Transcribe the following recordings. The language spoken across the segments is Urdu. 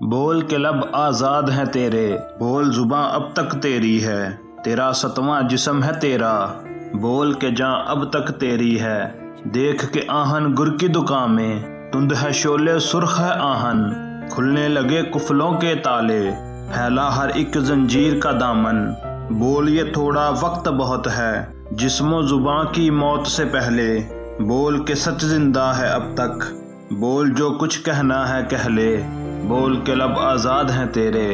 بول کے لب آزاد ہیں تیرے، بول زباں اب تک تیری ہے، تیرا ستواں جسم ہے تیرا، بول کے جاں اب تک تیری ہے۔ دیکھ کے آہن گر کی دکان میں، تند ہے شعلے سرخ ہے آہن، کھلنے لگے قفلوں کے تالے، پھیلا ہر ایک زنجیر کا دامن۔ بول یہ تھوڑا وقت بہت ہے، جسم و زباں کی موت سے پہلے، بول کے سچ زندہ ہے اب تک، بول جو کچھ کہنا ہے کہہ لے، بول کے لب آزاد ہیں تیرے۔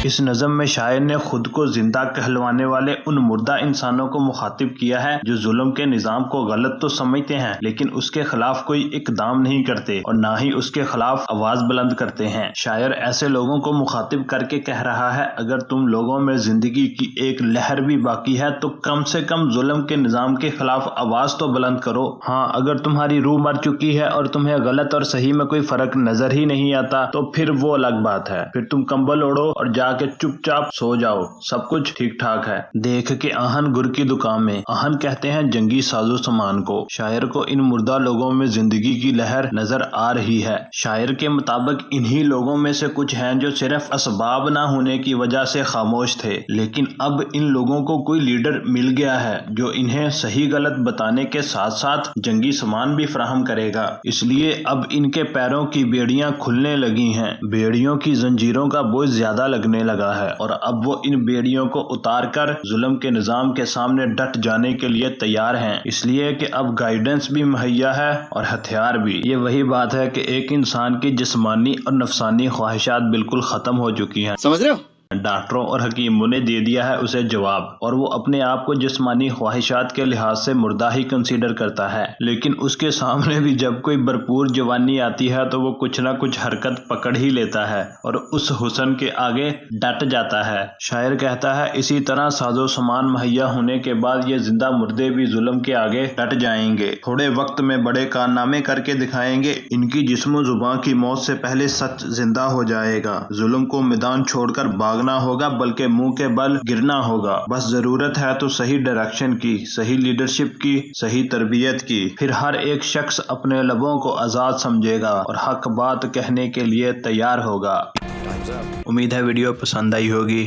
اس نظم میں شاعر نے خود کو زندہ کہلوانے والے ان مردہ انسانوں کو مخاطب کیا ہے جو ظلم کے نظام کو غلط تو سمجھتے ہیں لیکن اس کے خلاف کوئی اقدام نہیں کرتے اور نہ ہی اس کے خلاف آواز بلند کرتے ہیں۔ شاعر ایسے لوگوں کو مخاطب کر کے کہہ رہا ہے، اگر تم لوگوں میں زندگی کی ایک لہر بھی باقی ہے تو کم سے کم ظلم کے نظام کے خلاف آواز تو بلند کرو۔ ہاں، اگر تمہاری روح مر چکی ہے اور تمہیں غلط اور صحیح میں کوئی فرق نظر ہی نہیں آتا تو پھر وہ الگ بات ہے، پھر تم کمبل اوڑھو اور جا کہ چپ چاپ سو جاؤ، سب کچھ ٹھیک ٹھاک ہے۔ دیکھ کے آہن گر کی دکان میں، آہن کہتے ہیں جنگی سازو سامان کو۔ شاعر کو ان مردہ لوگوں میں زندگی کی لہر نظر آ رہی ہے۔ شاعر کے مطابق انہی لوگوں میں سے کچھ ہیں جو صرف اسباب نہ ہونے کی وجہ سے خاموش تھے، لیکن اب ان لوگوں کو کوئی لیڈر مل گیا ہے جو انہیں صحیح غلط بتانے کے ساتھ ساتھ جنگی سامان بھی فراہم کرے گا۔ اس لیے اب ان کے پیروں کی بیڑیاں کھلنے لگی ہیں، بیڑیوں کی زنجیروں کا بوجھ زیادہ لگنے لگا ہے اور اب وہ ان بیڑیوں کو اتار کر ظلم کے نظام کے سامنے ڈٹ جانے کے لیے تیار ہیں، اس لیے کہ اب گائیڈنس بھی مہیا ہے اور ہتھیار بھی۔ یہ وہی بات ہے کہ ایک انسان کی جسمانی اور نفسانی خواہشات بالکل ختم ہو چکی ہیں، سمجھ رہے ہو؟ ڈاکٹروں اور حکیموں نے دے دیا ہے اسے جواب، اور وہ اپنے آپ کو جسمانی خواہشات کے لحاظ سے مردہ ہی کنسیڈر کرتا ہے، لیکن اس کے سامنے بھی جب کوئی بھرپور جوانی آتی ہے تو وہ کچھ نہ کچھ حرکت پکڑ ہی لیتا ہے اور اس حسن کے آگے ڈٹ جاتا ہے۔ شاعر کہتا ہے، اسی طرح سازو سامان مہیا ہونے کے بعد یہ زندہ مردے بھی ظلم کے آگے ڈٹ جائیں گے، تھوڑے وقت میں بڑے کارنامے کر کے دکھائیں گے، ان کی جسم و زباں کی موت سے پہلے سچ زندہ ہو جائے گا، ظلم کو میدان چھوڑ کر نہ ہوگا بلکہ منہ کے بل گرنا ہوگا۔ بس ضرورت ہے تو صحیح ڈائریکشن کی، صحیح لیڈرشپ کی، صحیح تربیت کی، پھر ہر ایک شخص اپنے لبوں کو آزاد سمجھے گا اور حق بات کہنے کے لیے تیار ہوگا۔ امید ہے ویڈیو پسند آئی ہوگی۔